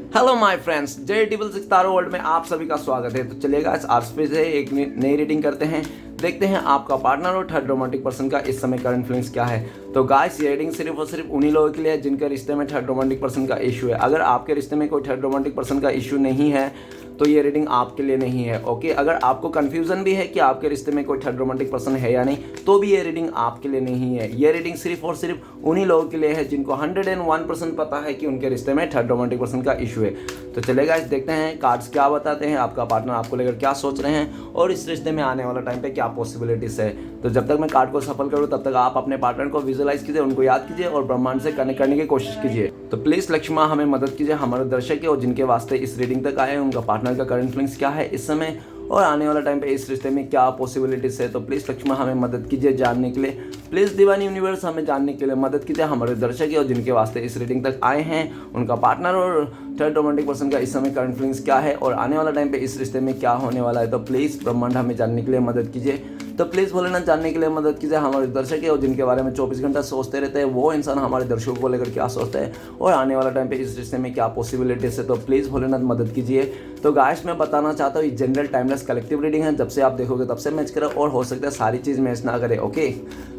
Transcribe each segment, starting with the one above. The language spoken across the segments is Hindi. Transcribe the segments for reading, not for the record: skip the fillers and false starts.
Hello my friends, J double six taro world में आप सभी का स्वागत है। तो चलिएगा आज फिर से एक नई रीडिंग करते हैं। देखते हैं आपका पार्टनर और थर्ड रोमांटिक पर्सन का इस समय करंट फीलिंग्स क्या है। तो गाइस, ये रीडिंग सिर्फ और सिर्फ उन्हीं लोगों के लिए है जिनके रिश्ते में थर्ड रोमांटिक पर्सन का इशू है। अगर आपके रिश्ते में कोई थर्ड रोमांटिक पर्सन का इशू नहीं है तो ये रीडिंग आपके लिए नहीं है। ओके, अगर आपको कंफ्यूजन भी है कि आपके रिश्ते में कोई थर्ड रोमांटिक पर्सन है या नहीं, तो भी ये रीडिंग आपके लिए नहीं है। ये रीडिंग सिर्फ और सिर्फ उन्हीं लोगों के लिए है जिनको 101% पता है कि उनके रिश्ते में थर्ड रोमांटिक पर्सन का इशू है। तो चलेगा इस देखते हैं कार्ड्स क्या बताते हैं, आपका पार्टनर आपको लेकर क्या सोच रहे हैं और इस रिश्ते में आने वाला टाइम पे क्या पॉसिबिलिटीज है। तो जब तक मैं कार्ड को सफल करूँ तब तक आप अपने पार्टनर को विजुअलाइज कीजिए, उनको याद कीजिए और ब्रह्मांड से कनेक्ट करने की कोशिश कीजिए। तो प्लीज लक्ष्मा हमें मदद कीजिए, हमारे दर्शक और जिनके वास्ते इस रीडिंग तक आए उनका पार्टनर का करंट फीलिंग्स क्या है इस समय और आने वाला टाइम पे इस रिश्ते में क्या पॉसिबिलिटीज है। तो प्लीज लक्ष्मा हमें मदद कीजिए जानने के लिए। प्लीज डिवाइन यूनिवर्स हमें जानने के लिए मदद कीजिए, हमारे दर्शक और जिनके वास्ते इस रीडिंग तक आए हैं उनका पार्टनर और थर्ड रोमांटिक पर्सन का इस समय करंट फीलिंग्स क्या है और आने वाला टाइम पे इस रिश्ते में क्या होने वाला है। तो प्लीज ब्रह्मांड हमें जानने के लिए मदद कीजिए। तो प्लीज़ भोलेनाथ जानने के लिए मदद कीजिए, हमारे दर्शक है और जिनके बारे में 24 घंटा सोचते रहते हैं वो इंसान हमारे दर्शकों को लेकर क्या सोचते हैं और आने वाला टाइम पे इस रिश्ते में क्या पॉसिबिलिटीज है। तो प्लीज़ भोलेनाथ मदद कीजिए। तो गाइस, मैं बताना चाहता हूँ ये जनरल टाइमलेस कलेक्टिव रीडिंग है, जब से आप देखोगे तब से मैच करे और हो सकता है सारी चीज़ मैच ना करे। ओके,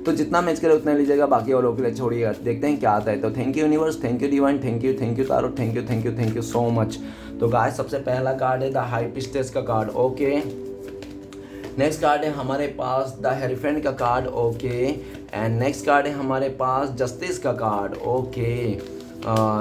तो जितना मैच करे उतना लीजिएगा, बाकी और लोगों के लिए छोड़िएगा। देखते हैं क्या आता है। तो thank you universe, thank you divine, thank you taro, thank you so much. तो गाइस, सबसे पहला कार्ड है द हाई प्रीस्टेस का कार्ड। ओके, नेक्स्ट कार्ड है हमारे पास द हेरीफेंट का card. Okay, and next card है हमारे पास जस्टिस का कार्ड। ओके,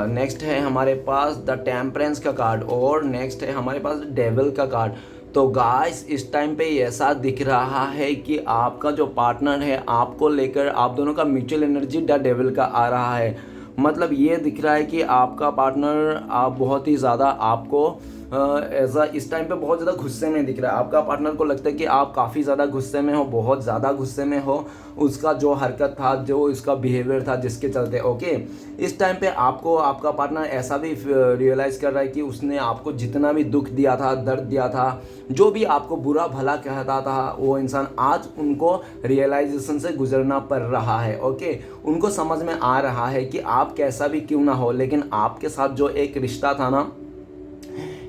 नेक्स्ट है हमारे पास द टेम्परेंस का कार्ड और नेक्स्ट है हमारे पास डेविल का कार्ड। तो गाइस, इस टाइम पे ऐसा दिख रहा है कि आपका जो पार्टनर है आपको लेकर आप दोनों का म्यूचुअल एनर्जी द डेविल का आ रहा है। मतलब ये दिख रहा है कि आपका पार्टनर आप बहुत ही ज़्यादा आपको ऐसा इस टाइम पे बहुत ज़्यादा गुस्से में दिख रहा है। आपका पार्टनर को लगता है कि आप काफ़ी ज़्यादा गुस्से में हो, बहुत ज़्यादा गुस्से में हो। उसका जो हरकत था, जो इसका बिहेवियर था जिसके चलते ओके, इस टाइम पे आपको आपका पार्टनर ऐसा भी रियलाइज़ कर रहा है कि उसने आपको जितना भी दुख दिया था, दर्द दिया था, जो भी आपको बुरा भला कहता था, वो इंसान आज उनको रियलाइजेशन से गुजरना पड़ रहा है। ओके, उनको समझ में आ रहा है कि आप कैसा भी क्यों ना हो, लेकिन आपके साथ जो एक रिश्ता था ना,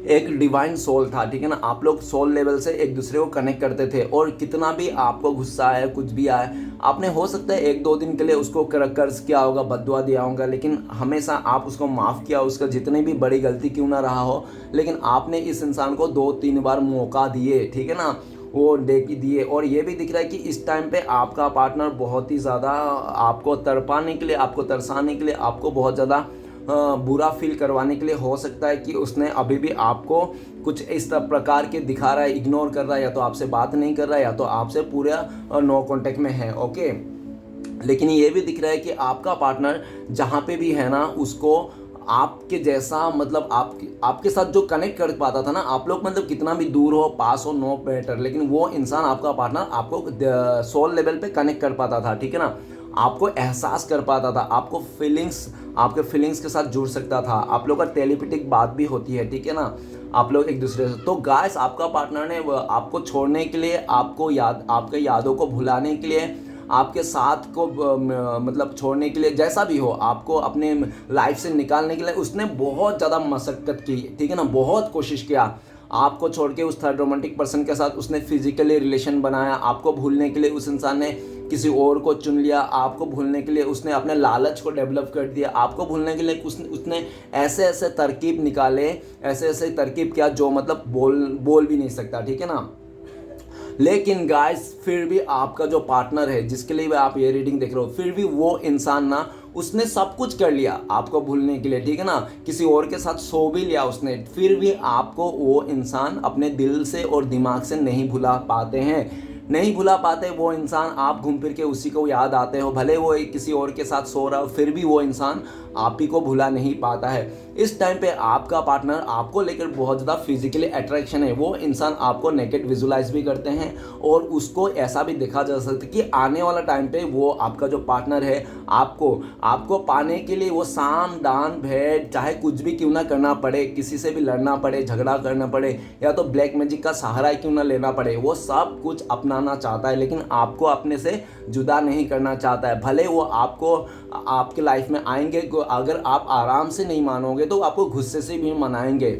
एक डिवाइन सोल था, ठीक है ना। आप लोग सोल लेवल से एक दूसरे को कनेक्ट करते थे और कितना भी आपको गुस्सा आया, कुछ भी आया, आपने हो सकता है 1-2 दिन के लिए उसको कर्ज किया होगा, बद्दुआ दिया होगा, लेकिन हमेशा आप उसको माफ़ किया, उसका जितनी भी बड़ी गलती क्यों ना रहा हो, लेकिन आपने इस इंसान को 2-3 बार मौका दिए, ठीक है ना, वो दिए। और ये भी दिख रहा है कि इस टाइम पे आपका पार्टनर बहुत ही ज़्यादा आपको तड़पाने के लिए, आपको तरसाने के लिए, आपको बहुत ज़्यादा बुरा फील करवाने के लिए हो सकता है कि उसने अभी भी आपको कुछ इस प्रकार के दिखा रहा है, इग्नोर कर रहा है, या तो आपसे बात नहीं कर रहा है या तो आपसे पूरा नो कांटेक्ट में है। ओके, लेकिन ये भी दिख रहा है कि आपका पार्टनर जहाँ पे भी है ना, उसको आपके जैसा मतलब आपके साथ जो कनेक्ट कर पाता था ना, आप लोग मतलब कितना भी दूर हो, पास हो, नो मैटर, लेकिन वो इंसान आपका पार्टनर आपको सोल लेवल पे कनेक्ट कर पाता था, ठीक है ना। आपको एहसास कर पाता था, आपके फीलिंग्स के साथ जुड़ सकता था, आप लोग का टेलीपैथिक बात भी होती है, ठीक है ना, आप लोग एक दूसरे से। तो गाइस, आपका पार्टनर ने आपको छोड़ने के लिए, आपके यादों को भुलाने के लिए, आपके साथ को मतलब छोड़ने के लिए, जैसा भी हो, आपको अपने लाइफ से निकालने के लिए उसने बहुत ज़्यादा मशक्क़त की, ठीक है ना, बहुत कोशिश किया। आपको छोड़ के उस थर्ड रोमांटिक पर्सन के साथ उसने फिजिकली रिलेशन बनाया, आपको भूलने के लिए उस इंसान ने किसी और को चुन लिया, आपको भूलने के लिए उसने अपने लालच को डेवलप कर दिया, आपको भूलने के लिए उसने ऐसे ऐसे तरकीब निकाले, ऐसे ऐसे तरकीब किया जो मतलब बोल भी नहीं सकता, ठीक है ना। लेकिन गाइस, फिर भी आपका जो पार्टनर है जिसके लिए आप ये रीडिंग देख रहे हो, फिर भी वो इंसान ना, उसने सब कुछ कर लिया आपको भूलने के लिए, ठीक है ना, किसी और के साथ सो भी लिया उसने, फिर भी आपको वो इंसान अपने दिल से और दिमाग से नहीं भुला पाते हैं, नहीं भुला पाते वो इंसान। आप घूम फिर के उसी को याद आते हो, भले वो किसी और के साथ सो रहा हो, फिर भी वो इंसान आप ही को भुला नहीं पाता है। इस टाइम पे आपका पार्टनर आपको लेकर बहुत ज़्यादा फिजिकली अट्रैक्शन है, वो इंसान आपको नेकेड विजुलाइज भी करते हैं और उसको ऐसा भी देखा जा सकता है कि आने वाला टाइम पे वो आपका जो पार्टनर है आपको पाने के लिए वो साम दान भेंट चाहे कुछ भी क्यों ना करना पड़े, किसी से भी लड़ना पड़े, झगड़ा करना पड़े, या तो ब्लैक मैजिक का सहारा क्यों ना लेना पड़े, वो सब कुछ अपनाना चाहता है, लेकिन आपको अपने से जुदा नहीं करना चाहता है। भले वो आपको आपके लाइफ में आएंगे, अगर आप आराम से नहीं मानोगे तो आपको गुस्से से भी मनाएंगे।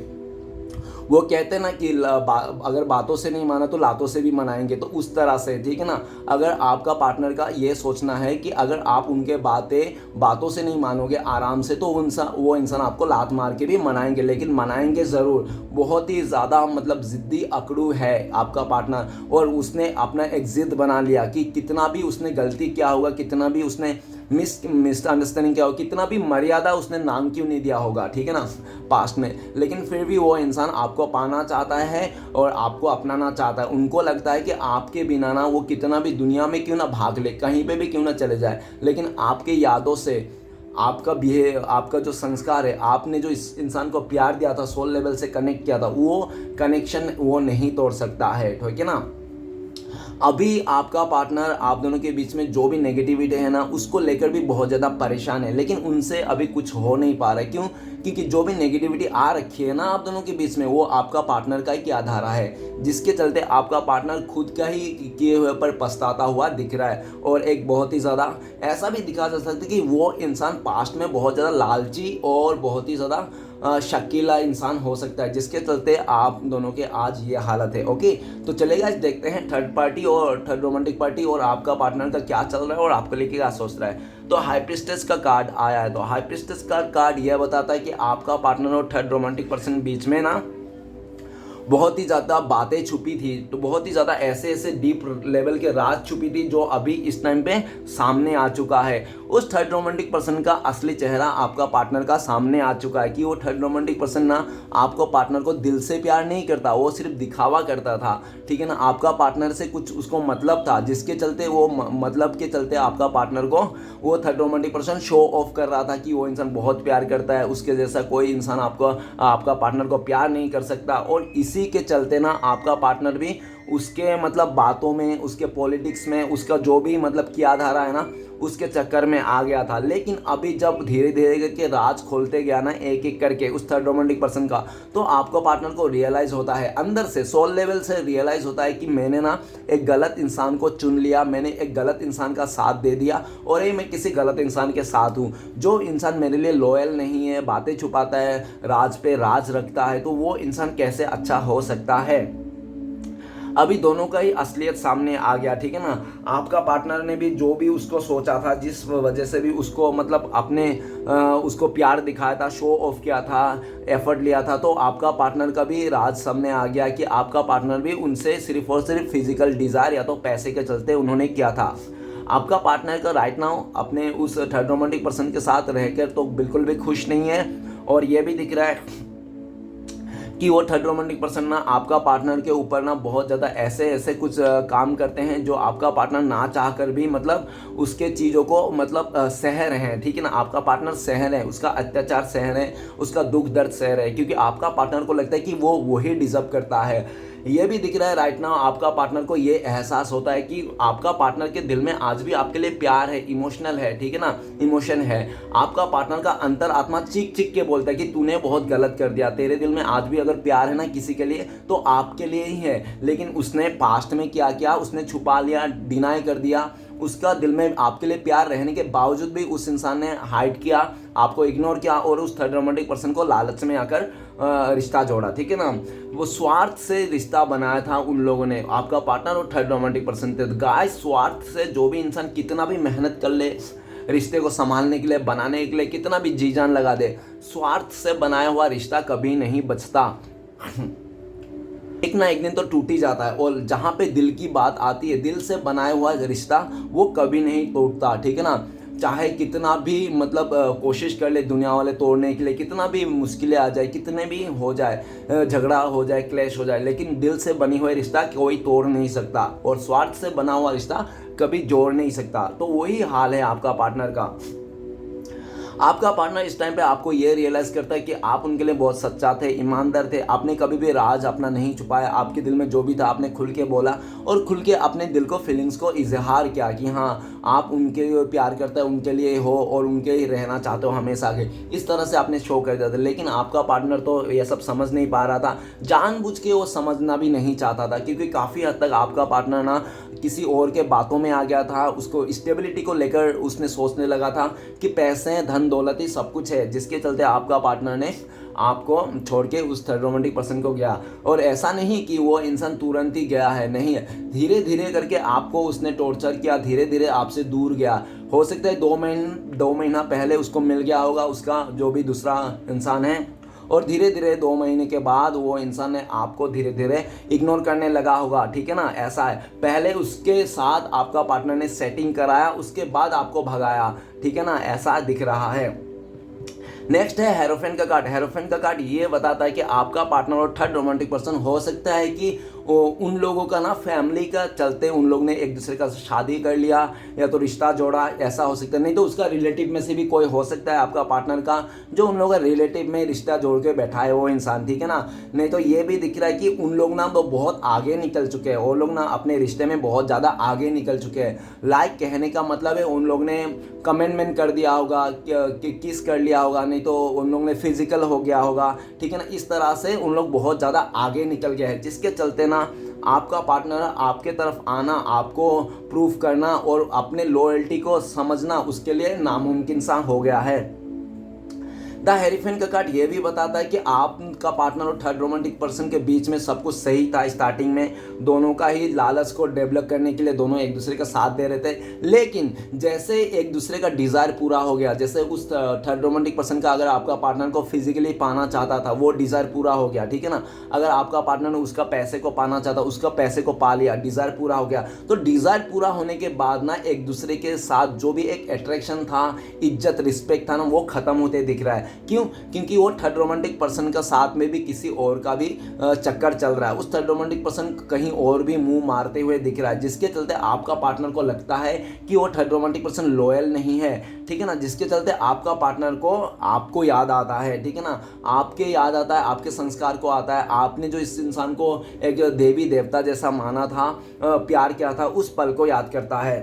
वो कहते हैं ना कि अगर बातों से नहीं माना तो लातों से भी मनाएंगे, तो उस तरह से, ठीक है ना। अगर आपका पार्टनर का ये सोचना है कि अगर आप उनके बातों से नहीं मानोगे आराम से, तो वो इंसान आपको लात मार के भी मनाएंगे, लेकिन मनाएंगे ज़रूर। बहुत ही ज़्यादा मतलब ज़िद्दी अकड़ू है आपका पार्टनर, और उसने अपना एक ज़िद बना लिया कि कितना भी उसने गलती किया होगा, कितना भी उसने मिसअंडरस्टैंडिंग किया होगा, कितना भी मर्यादा उसने नाम क्यों नहीं दिया होगा, ठीक है ना, पास्ट में, लेकिन फिर भी वो इंसान आपको पाना चाहता है और आपको अपनाना चाहता है। उनको लगता है कि आपके बिना ना वो कितना भी दुनिया में क्यों ना भाग ले, कहीं पे भी क्यों ना चले जाए, लेकिन आपके यादों से, आपका जो संस्कार है, आपने जो इस इंसान को प्यार दिया था, सोल लेवल से कनेक्ट किया था, वो कनेक्शन वो नहीं तोड़ सकता है, ठीक है ना। अभी आपका पार्टनर, आप दोनों के बीच में जो भी नेगेटिविटी है ना, उसको लेकर भी बहुत ज़्यादा परेशान है, लेकिन उनसे अभी कुछ हो नहीं पा रहा है। क्यों? क्योंकि जो भी नेगेटिविटी आ रखी है ना आप दोनों के बीच में, वो आपका पार्टनर का ही क्या धारा है, जिसके चलते आपका पार्टनर खुद का ही किए हुए पर पछताता हुआ दिख रहा है। और एक बहुत ही ज़्यादा ऐसा भी दिखा जा सकता है कि वो इंसान पास्ट में बहुत ज़्यादा लालची और बहुत ही ज़्यादा शकीला इंसान हो सकता है, जिसके चलते आप दोनों के आज ये हालत है। ओके, तो चलेगा इस देखते हैं थर्ड पार्टी और थर्ड रोमांटिक पार्टी और आपका पार्टनर का क्या चल रहा है और आपको लेके क्या सोच रहा है। तो हाई प्रिस्टेस का कार्ड आया है, तो हाई प्रिस्टेस का कार्ड यह बताता है कि आपका पार्टनर और थर्ड रोमांटिक पर्सन बीच में ना बहुत ही ज़्यादा बातें छुपी थी, तो बहुत ही ज़्यादा ऐसे डीप लेवल के राज छुपी थी, जो अभी इस टाइम पे सामने आ चुका है। उस थर्ड रोमांटिक पर्सन का असली चेहरा आपका पार्टनर का सामने आ चुका है कि वो थर्ड रोमांटिक पर्सन ना आपको पार्टनर को दिल से प्यार नहीं करता, वो सिर्फ दिखावा करता था, ठीक है ना। आपका पार्टनर से कुछ उसको मतलब था, जिसके चलते वो मतलब के चलते आपका पार्टनर को वो third romantic person show off कर रहा था कि वो इंसान बहुत प्यार करता है, उसके जैसा कोई इंसान आपका पार्टनर को प्यार नहीं कर सकता। और इसी के चलते ना आपका पार्टनर भी उसके मतलब बातों में, उसके पॉलिटिक्स में, उसका जो भी मतलब किया धारा है ना, उसके चक्कर में आ गया था। लेकिन अभी जब धीरे धीरे करके राज खोलते गया ना एक एक करके उस थर्ड रोमांटिक पर्सन का, तो आपको पार्टनर को रियलाइज़ होता है, अंदर से सोल लेवल से रियलाइज़ होता है कि मैंने ना एक गलत इंसान को चुन लिया, मैंने एक गलत इंसान का साथ दे दिया, और ये मैं किसी गलत इंसान के साथ हूँ। जो इंसान मेरे लिए लॉयल नहीं है, बातें छुपाता है, राज पे राज रखता है, तो वो इंसान कैसे अच्छा हो सकता है। अभी दोनों का ही असलियत सामने आ गया, ठीक है ना। आपका पार्टनर ने भी जो भी उसको सोचा था, जिस वजह से भी उसको मतलब अपने उसको प्यार दिखाया था, शो ऑफ किया था, एफर्ट लिया था, तो आपका पार्टनर का भी राज सामने आ गया कि आपका पार्टनर भी उनसे सिर्फ और सिर्फ फिजिकल डिज़ायर या तो पैसे के चलते उन्होंने किया था। आपका पार्टनर का राइट नाउ अपने उस थर्ड रोमांटिक पर्सन के साथ रहकर तो बिल्कुल भी खुश नहीं है, और ये भी दिख रहा है कि वो थर्ड रोमांटिक पर्सन ना आपका पार्टनर के ऊपर ना बहुत ज़्यादा ऐसे कुछ काम करते हैं जो आपका पार्टनर ना चाह कर भी मतलब उसके चीज़ों को मतलब सह रहे हैं, ठीक है ना। आपका पार्टनर सह रहे हैं, उसका अत्याचार सह रहे हैं, उसका दुख दर्द सह रहे हैं, क्योंकि आपका पार्टनर को लगता है कि वो वही डिजर्व करता है। ये भी दिख रहा है राइट नाउ आपका पार्टनर को ये एहसास होता है कि आपका पार्टनर के दिल में आज भी आपके लिए प्यार है, इमोशनल है, ठीक है ना, इमोशन है। आपका पार्टनर का अंतर आत्मा चीख चीख के बोलता है कि तूने बहुत गलत कर दिया, तेरे दिल में आज भी अगर प्यार है ना किसी के लिए तो आपके लिए ही है, लेकिन उसने पास्ट में क्या किया, उसने छुपा लिया, डिनाई कर दिया। उसका दिल में आपके लिए प्यार रहने के बावजूद भी उस इंसान ने हाइड किया, आपको इग्नोर किया और उस थर्ड रोमांटिक पर्सन को लालच में आकर रिश्ता जोड़ा, ठीक है ना। वो स्वार्थ से रिश्ता बनाया था उन लोगों ने, आपका पार्टनर और थर्ड रोमांटिक पर्सन थे। गाइस, स्वार्थ से जो भी इंसान कितना भी मेहनत कर ले रिश्ते को संभालने के लिए, बनाने के लिए, कितना भी जी जान लगा दे, स्वार्थ से बनाया हुआ रिश्ता कभी नहीं बचता। एक ना एक दिन तो टूट ही जाता है, और जहाँ पे दिल की बात आती है, दिल से बनाया हुआ रिश्ता वो कभी नहीं टूटता, ठीक है ना। चाहे कितना भी मतलब कोशिश कर ले दुनिया वाले तोड़ने के लिए, कितना भी मुश्किलें आ जाए, कितने भी हो जाए, झगड़ा हो जाए, क्लैश हो जाए, लेकिन दिल से बनी हुई रिश्ता कोई तोड़ नहीं सकता, और स्वार्थ से बना हुआ रिश्ता कभी जोड़ नहीं सकता। तो वही हाल है आपका पार्टनर का। आपका पार्टनर इस टाइम पे आपको ये रियलाइज़ करता है कि आप उनके लिए बहुत सच्चा थे, ईमानदार थे, आपने कभी भी राज अपना नहीं छुपाया, आपके दिल में जो भी था आपने खुल के बोला और खुल के अपने दिल को फीलिंग्स को इजहार किया कि हाँ आप उनके लिए प्यार करते हैं, उनके लिए हो और उनके ही रहना चाहते हो हमेशा के, इस तरह से आपने शो कर दिया था। लेकिन आपका पार्टनर तो ये सब समझ नहीं पा रहा था, जानबूझ के वो समझना भी नहीं चाहता था, क्योंकि काफ़ी हद तक आपका पार्टनर ना किसी और के बातों में आ गया था। उसको स्टेबिलिटी को लेकर उसने सोचने लगा था कि पैसे धन दौलत ही सब कुछ है, जिसके चलते आपका पार्टनर ने आपको छोड़ के उस थर्ड रोमांटिक पर्सन को गया। और ऐसा नहीं कि वो इंसान तुरंत ही गया है, नहीं है, धीरे धीरे करके आपको उसने टॉर्चर किया, धीरे धीरे आपसे दूर गया। हो सकता है 2 महीना पहले उसको मिल गया होगा उसका जो भी दूसरा इंसान है, और धीरे धीरे 2 महीने के बाद वो इंसान ने आपको धीरे धीरे इग्नोर करने लगा होगा, ठीक है ना। ऐसा है, पहले उसके साथ आपका पार्टनर ने सेटिंग कराया, उसके बाद आपको भगाया, ठीक है ना, ऐसा दिख रहा है। नेक्स्ट है हेरोफेन का कार्ड। हेरोफेन का कार्ड ये बताता है कि आपका पार्टनर और थर्ड रोमांटिक पर्सन हो सकता है कि उन लोगों का ना फैमिली का चलते उन लोग ने एक दूसरे का शादी कर लिया या तो रिश्ता जोड़ा, ऐसा हो सकता है। नहीं तो उसका रिलेटिव में से भी कोई हो सकता है आपका पार्टनर का जो उन लोगों का रिलेटिव में रिश्ता जोड़ के बैठा है वो इंसान, ठीक है ना। नहीं तो ये भी दिख रहा है कि उन लोग ना तो बहुत आगे निकल चुके हैं, वो लोग ना अपने रिश्ते में बहुत ज़्यादा आगे निकल चुके हैं। लाइक कहने का मतलब है उन लोग ने कमेंटमेंट कर दिया होगा कि किस कर लिया होगा, नहीं तो उन लोग ने फिजिकल हो गया होगा, ठीक है ना। इस तरह से उन लोग बहुत ज़्यादा आगे निकल गए हैं, जिसके चलते ना आपका पार्टनर आपके तरफ आना, आपको प्रूफ करना और अपने लॉयल्टी को समझना उसके लिए नामुमकिन सा हो गया है। द हेरीफेन का कार्ड ये भी बताता है कि आपका पार्टनर और थर्ड रोमांटिक पर्सन के बीच में सब कुछ सही था स्टार्टिंग में, दोनों का ही लालच को डेवलप करने के लिए दोनों एक दूसरे का साथ दे रहे थे। लेकिन जैसे एक दूसरे का डिज़ायर पूरा हो गया, जैसे उस थर्ड रोमांटिक पर्सन का अगर आपका पार्टनर को फिजिकली पाना चाहता था वो डिज़ायर पूरा हो गया, ठीक है ना। अगर आपका पार्टनर उसका पैसे को पाना चाहता, उसका पैसे को पा लिया, डिज़ायर पूरा हो गया, तो डिज़ायर पूरा होने के बाद ना एक दूसरे के साथ जो भी एक अट्रैक्शन था, इज्जत रिस्पेक्ट था ना, वो खत्म होते दिख रहा है। क्यों? क्योंकि वो थर्ड रोमांटिक पर्सन का साथ में भी किसी और का भी चक्कर चल रहा है, उस थर्ड रोमांटिक पर्सन कहीं और भी मुंह मारते हुए दिख रहा है, जिसके चलते आपका पार्टनर को लगता है कि वो थर्ड रोमांटिक पर्सन लॉयल नहीं है, ठीक है ना। जिसके चलते आपका पार्टनर को आपको याद आता है, ठीक है ना, आपके याद आता है, आपके संस्कार को आता है, आपने जो इस इंसान को एक देवी देवता जैसा माना था, प्यार किया था, उस पल को याद करता है।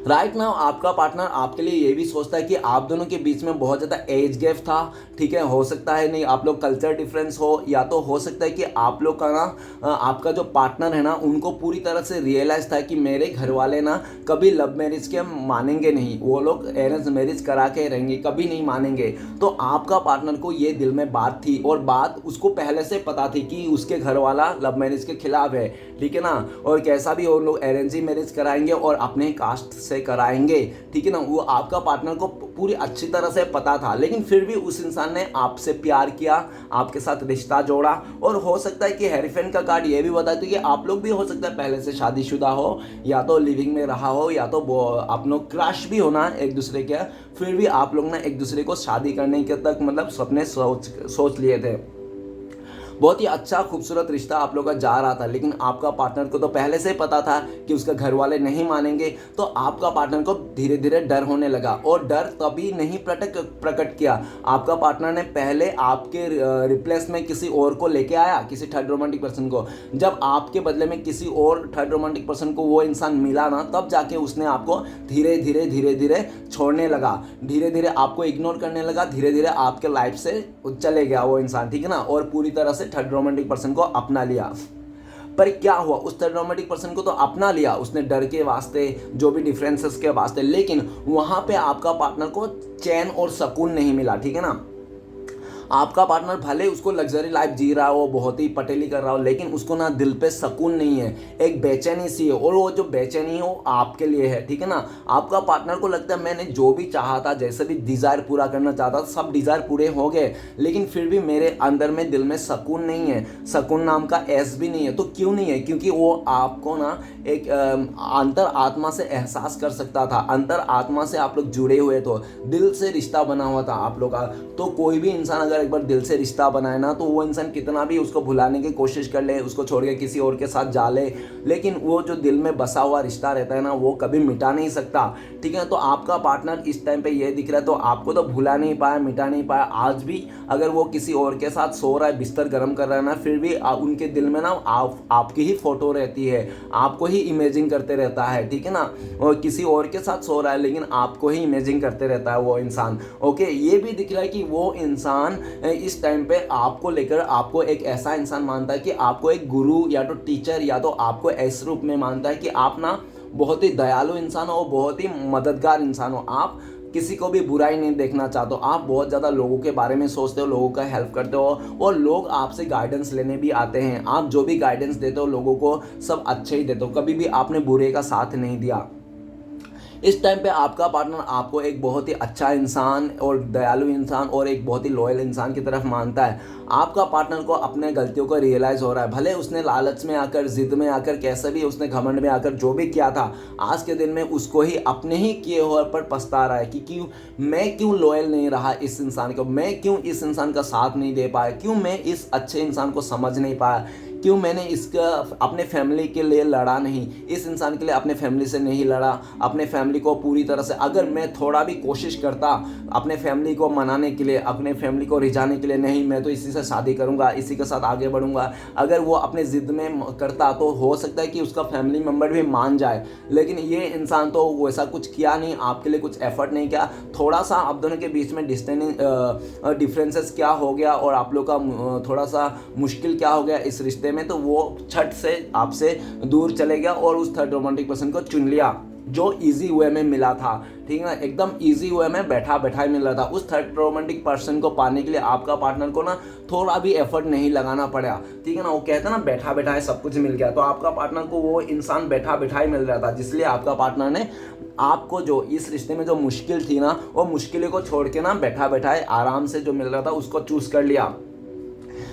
राइट नाउ आपका पार्टनर आपके लिए ये भी सोचता है कि आप दोनों के बीच में बहुत ज़्यादा एज गैप था, ठीक है, हो सकता है नहीं आप लोग कल्चर डिफरेंस हो, या तो हो सकता है कि आप लोग का ना आपका जो पार्टनर है ना उनको पूरी तरह से रियलाइज था कि मेरे घर वाले ना कभी लव मैरिज के मानेंगे नहीं, वो लोग अरेंज मैरिज करा के रहेंगे, कभी नहीं मानेंगे। तो आपका पार्टनर को ये दिल में बात थी और बात उसको पहले से पता थी कि उसके घर वाला लव मैरिज के खिलाफ है, ठीक है ना, और कैसा भी वो लोग अरेंज मैरिज कराएंगे और अपने कास्ट से कराएंगे, ठीक है ना। वो आपका पार्टनर को पूरी अच्छी तरह से पता था, लेकिन फिर भी उस इंसान ने आपसे प्यार किया, आपके साथ रिश्ता जोड़ा। और हो सकता है कि हेरीफेन का कार्ड ये भी बताता है कि आप लोग भी हो सकता है पहले से शादीशुदा हो, या तो लिविंग में रहा हो, या तो आप लोग क्रश भी होना एक दूसरे के, फिर भी आप लोग ना एक दूसरे को शादी करने के तक मतलब सपने सोच लिए थे। बहुत ही अच्छा खूबसूरत रिश्ता आप लोग का जा रहा था, लेकिन आपका पार्टनर को तो पहले से पता था कि उसका घर वाले नहीं मानेंगे। तो आपका पार्टनर को धीरे धीरे डर होने लगा, और डर तभी नहीं प्रकट किया, आपका पार्टनर ने पहले आपके रिप्लेस में किसी और को लेके आया, किसी थर्ड रोमांटिक पर्सन को। जब आपके बदले में किसी और थर्ड रोमांटिक पर्सन को वो इंसान मिला ना, तब जाके उसने आपको धीरे धीरे छोड़ने लगा, धीरे धीरे आपको इग्नोर करने लगा, धीरे धीरे आपके लाइफ से चले गया वो इंसान, ठीक है ना, और पूरी तरह से थर्ड रोमांटिक पर्सन को अपना लिया। पर क्या हुआ, उस थर्ड रोमांटिक पर्सन को तो अपना लिया उसने डर के वास्ते, जो भी डिफरेंसेस के वास्ते, लेकिन वहां पे आपका पार्टनर को चैन और सुकून नहीं मिला, ठीक है ना। आपका पार्टनर भले उसको लग्जरी लाइफ जी रहा हो, बहुत ही पटेली कर रहा हो, लेकिन उसको ना दिल पे सुकून नहीं है, एक बेचैनी सी है, और वो जो बेचैनी है वो आपके लिए है, ठीक है ना। आपका पार्टनर को लगता है मैंने जो भी चाहा था, जैसे भी डिज़ायर पूरा करना चाहता था, सब डिज़ायर पूरे हो गए, लेकिन फिर भी मेरे अंदर में दिल में सुकून नहीं है, सुकून नाम का एस भी नहीं है। तो क्यों नहीं है? क्योंकि वो आपको ना एक अंतर आत्मा से एहसास कर सकता था, अंतर आत्मा से आप लोग जुड़े हुए थे, दिल से रिश्ता बना हुआ था आप लोग का। तो कोई भी इंसान अगर एक बार दिल से रिश्ता बनाए ना, तो वो इंसान कितना भी उसको भुलाने की कोशिश कर ले, उसको छोड़ के किसी और के साथ जा ले, लेकिन वो जो दिल में बसा हुआ रिश्ता रहता है ना, वो कभी मिटा नहीं सकता। ठीक है, तो आपका पार्टनर इस टाइम पे ये दिख रहा है, तो आपको तो भुला नहीं पाया, मिटा नहीं पाया। आज भी अगर वो किसी और के साथ सो रहा है, बिस्तर गर्म कर रहा है ना, फिर भी उनके दिल में ना आपकी ही फोटो रहती है, आपको ही इमेजिन करते रहता है। ठीक है ना, और किसी और के साथ सो रहा है लेकिन आपको ही इमेजिन करते रहता है वो इंसान। ओके, ये भी दिख रहा है कि वो इंसान इस टाइम पे आपको लेकर आपको एक ऐसा इंसान मानता है कि आपको एक गुरु या तो टीचर या तो आपको ऐसे रूप में मानता है कि आप ना बहुत ही दयालु इंसान हो, बहुत ही मददगार इंसान हो, आप किसी को भी बुराई नहीं देखना चाहते हो, आप बहुत ज़्यादा लोगों के बारे में सोचते हो, लोगों का हेल्प करते हो, और लोग आपसे गाइडेंस लेने भी आते हैं। आप जो भी गाइडेंस देते हो लोगों को सब अच्छे ही देते हो, कभी भी आपने बुरे का साथ नहीं दिया। इस टाइम पे आपका पार्टनर आपको एक बहुत ही अच्छा इंसान और दयालु इंसान और एक बहुत ही लॉयल इंसान की तरफ मानता है। आपका पार्टनर को अपने गलतियों को रियलाइज़ हो रहा है, भले उसने लालच में आकर, जिद में आकर, कैसे भी उसने घमंड में आकर जो भी किया था, आज के दिन में उसको ही अपने ही किए हुए पर पछता रहा है कि क्यों मैं क्यों लॉयल नहीं रहा इस इंसान को, मैं क्यों इस इंसान का साथ नहीं दे पाया, क्यों मैं इस अच्छे इंसान को समझ नहीं पाया, क्यों मैंने इसका अपने फैमिली के लिए लड़ा नहीं, इस इंसान के लिए अपने फैमिली से नहीं लड़ा, अपने फैमिली को पूरी तरह से अगर मैं थोड़ा भी कोशिश करता अपने फैमिली को मनाने के लिए, अपने फैमिली को रिझाने के लिए, नहीं मैं तो इसी से शादी करूंगा, इसी के साथ आगे बढ़ूंगा, अगर वो अपने ज़िद में करता तो हो सकता है कि उसका फैमिली मेम्बर भी मान जाए। लेकिन ये इंसान तो वैसा कुछ किया नहीं, आपके लिए कुछ एफर्ट नहीं किया। थोड़ा सा आप दोनों के बीच में डिफरेंसेस क्या हो गया और आप लोग का थोड़ा सा मुश्किल क्या हो गया इस रिश्ते में, तो वो छट से आपसे दूर चले गया और उस थर्ड रोमांटिक पर्सन को चुन लिया जो इजी वे में मिला था। ठीक है ना, एकदम इजी वे में बैठा बैठा ही मिल रहा था। उस थर्ड रोमांटिक पर्सन को पाने के लिए आपका पार्टनर को ना थोड़ा भी एफर्ट नहीं लगाना पड़ा। ठीक है ना, वो कहता है ना बैठा बैठा है सब कुछ मिल गया, तो आपका पार्टनर को वो इंसान बैठा बैठा ही मिल रहा था, जिसलिए आपका पार्टनर ने आपको जो इस रिश्ते में जो मुश्किल थी ना, वो मुश्किलों को छोड़ के ना बैठा बैठा आराम से जो मिल रहा था उसको चूज कर लिया।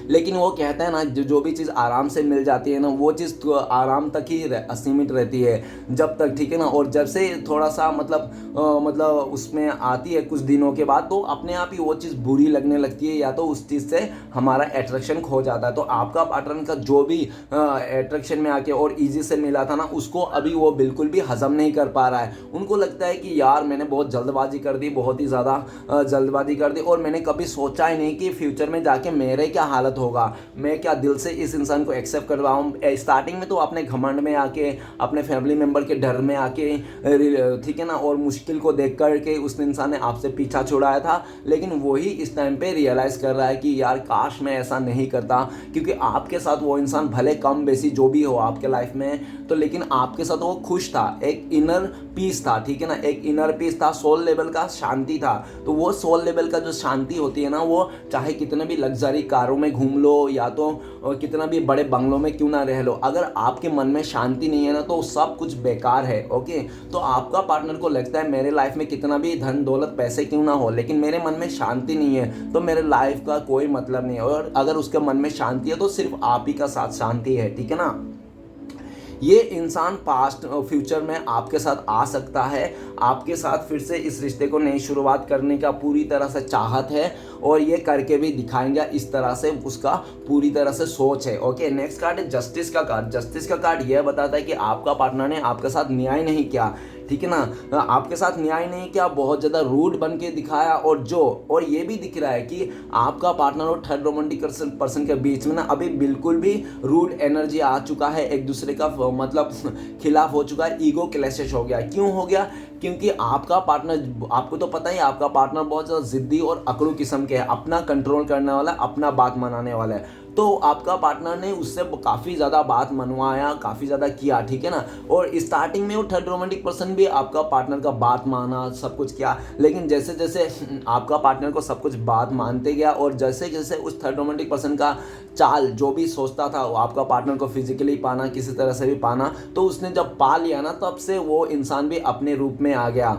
लेकिन वो कहते हैं ना जो भी चीज़ आराम से मिल जाती है ना, वो चीज़ तो आराम तक ही सीमित रहती है जब तक। ठीक है ना, और जब से थोड़ा सा मतलब उसमें आती है कुछ दिनों के बाद, तो अपने आप ही वो चीज़ बुरी लगने लगती है, या तो उस चीज़ से हमारा अट्रैक्शन खो जाता है। तो आपका पार्टनर का जो भी अट्रैक्शन में आके और ईजी से मिला था ना, उसको अभी वो बिल्कुल भी हजम नहीं कर पा रहा है। उनको लगता है कि यार मैंने बहुत जल्दबाजी कर दी, बहुत ही ज़्यादा जल्दबाजी कर दी, और मैंने कभी सोचा ही नहीं कि फ्यूचर में जाके मेरे क्या हालत होगा, मैं क्या दिल से इस इंसान को एक्सेप्ट कर रहा हूँ। स्टार्टिंग में तो अपने घमंड में आके, अपने फैमिली मेंबर के डर में आके, ठीक है ना, और मुश्किल को देख कर के उस इंसान ने आपसे पीछा छुड़ाया था। लेकिन वही इस टाइम पे रियलाइज कर रहा है कि यार काश मैं ऐसा नहीं करता, क्योंकि आपके साथ वो इंसान भले कम बेसी जो भी हो आपके लाइफ में, तो लेकिन आपके साथ वो खुश था, एक इनर पीस था। ठीक है ना, एक इनर पीस था, सोल लेवल का शांति था। तो वो सोल लेवल का जो शांति होती है ना, वो चाहे कितने भी लग्जरी कारों में घूम लो या तो कितना भी बड़े बंगलों में क्यों ना रह लो, अगर आपके मन में शांति नहीं है ना, तो सब कुछ बेकार है। ओके, तो आपका पार्टनर को लगता है मेरे लाइफ में कितना भी धन दौलत पैसे क्यों ना हो, लेकिन मेरे मन में शांति नहीं है, तो मेरे लाइफ का कोई मतलब नहीं है। और अगर उसके मन में शांति है तो सिर्फ आप ही का साथ शांति है। ठीक है ना, ये इंसान पास्ट फ्यूचर में आपके साथ आ सकता है, आपके साथ फिर से इस रिश्ते को नई शुरुआत करने का पूरी तरह से चाहत है, और ये करके भी दिखाएंगे, इस तरह से उसका पूरी तरह से सोच है। ओके, नेक्स्ट कार्ड है जस्टिस का कार्ड। जस्टिस का कार्ड यह बताता है कि आपका पार्टनर ने आपके साथ न्याय नहीं किया। ठीक है ना, आपके साथ न्याय नहीं किया, बहुत ज़्यादा रूड बन के दिखाया, और ये भी दिख रहा है कि आपका पार्टनर और थर्ड रोमांटिक पर्सन के बीच में ना अभी बिल्कुल भी रूड एनर्जी आ चुका है, एक दूसरे का मतलब खिलाफ हो चुका है, ईगो क्लैशेस हो गया। क्यों हो गया? क्योंकि आपका पार्टनर, आपको तो पता ही आपका पार्टनर बहुत ज़्यादा जिद्दी और अकड़ू किस्म के है, अपना कंट्रोल करने वाला, अपना बात मनाने वाला है। तो आपका पार्टनर ने उससे काफ़ी ज़्यादा बात मनवाया, काफ़ी ज़्यादा किया। ठीक है ना, और स्टार्टिंग में वो थर्ड रोमांटिक पर्सन भी आपका पार्टनर का बात माना, सब कुछ किया, लेकिन जैसे जैसे आपका पार्टनर को सब कुछ बात मानते गया, और जैसे जैसे उस थर्ड रोमांटिक पर्सन का चाल जो भी सोचता था वो आपका पार्टनर को फिजिकली पाना, किसी तरह से भी पाना, तो उसने जब पा लिया ना, तब से वो इंसान भी अपने रूप में आ गया।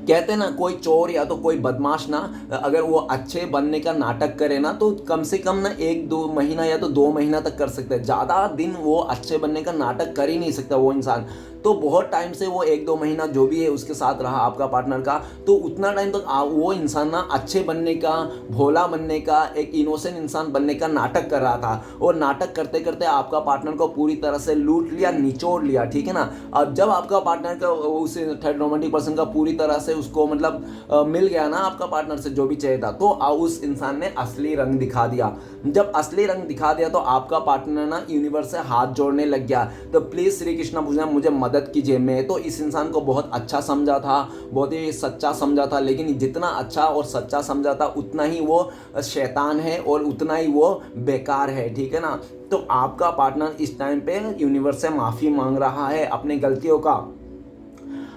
कहते हैं ना, कोई चोर या तो कोई बदमाश ना अगर वो अच्छे बनने का नाटक करे ना, तो कम से कम ना 1-2 महीना या तो 2 महीना तक कर सकते हैं, ज़्यादा दिन वो अच्छे बनने का नाटक कर ही नहीं सकता वो इंसान। तो बहुत टाइम से वो 1-2 महीना जो भी है उसके साथ रहा आपका पार्टनर का, तो उतना टाइम तक वो इंसान ना अच्छे बनने का, भोला बनने का, एक इनोसेंट इंसान बनने का नाटक कर रहा था, और नाटक करते करते आपका पार्टनर को पूरी तरह से लूट लिया, निचोड़ लिया, ठीक है ना। अब जब आपका पार्टनर का उस थर्ड रोमांटिक पर्सन का पूरी तरह से उसको मतलब मिल गया ना आपका पार्टनर से जो भी चाहिए था, तो उस इंसान ने असली रंग दिखा दिया। जब असली रंग दिखा दिया तो आपका पार्टनर ना यूनिवर्स से हाथ जोड़ने लग गया, तो प्लीज़ श्री कृष्णा पूजना मुझे मदद कीजिए। मैं तो इस इंसान को बहुत अच्छा समझा था, बहुत ही सच्चा समझा था, लेकिन जितना अच्छा और सच्चा समझा था उतना ही वो शैतान है और उतना ही वो बेकार है, ठीक है ना। तो आपका पार्टनर इस टाइम पे यूनिवर्स से माफ़ी मांग रहा है अपनी गलतियों का।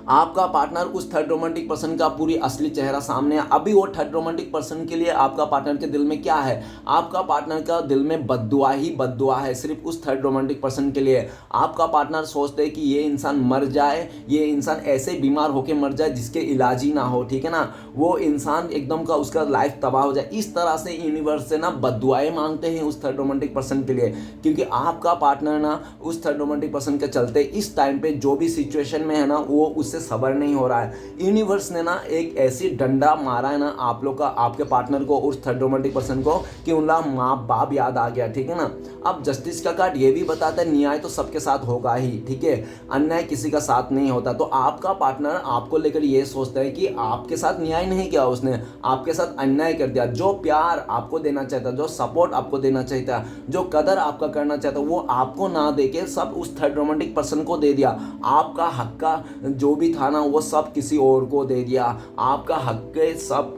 आपका पार्टनर उस थर्ड रोमांटिक पर्सन का पूरी असली चेहरा सामने है। अभी वो थर्ड रोमांटिक पर्सन के लिए आपका पार्टनर के दिल में क्या है? आपका पार्टनर का दिल में बद्दुआ ही बद्दुआ है, सिर्फ उस थर्ड रोमांटिक पर्सन के लिए। आपका पार्टनर सोचते है कि ये इंसान मर जाए, ये इंसान ऐसे बीमार होकर मर जाए जिसके इलाज ही ना हो, ठीक है ना। वो इंसान एकदम का उसका लाइफ तबाह हो जाए। इस तरह से यूनिवर्स से ना बद्दुआएं मांगते हैं उस थर्ड रोमांटिक पर्सन के लिए, क्योंकि आपका पार्टनर ना उस थर्ड रोमांटिक पर्सन के चलते इस टाइम पे जो भी सिचुएशन में है ना वो उससे सबर नहीं हो रहा है। यूनिवर्स ने ना एक ऐसी डंडा मारा है ना आप लोग का, आपके पार्टनर को, उस थर्ड रोमांटिक पर्सन को, कि उनका माँ बाप याद आ गया, ठीक है ना। अब जस्टिस का कार्ड ये भी बताता है न्याय तो सबके साथ होगा ही, ठीक है, अन्याय किसी का साथ नहीं होता। तो आपका पार्टनर आपको लेकर ये सोचता है कि आपके साथ न्याय नहीं किया, उसने आपके साथ अन्याय कर दिया। जो प्यार आपको देना चाहता, जो सपोर्ट आपको देना चाहता, जो कदर आपका करना चाहता, वो आपको ना देके सब उस थर्ड रोमांटिक पर्सन को दे दिया। आपका हक का जो भी था ना वो सब किसी और को दे दिया। आपका हक के सब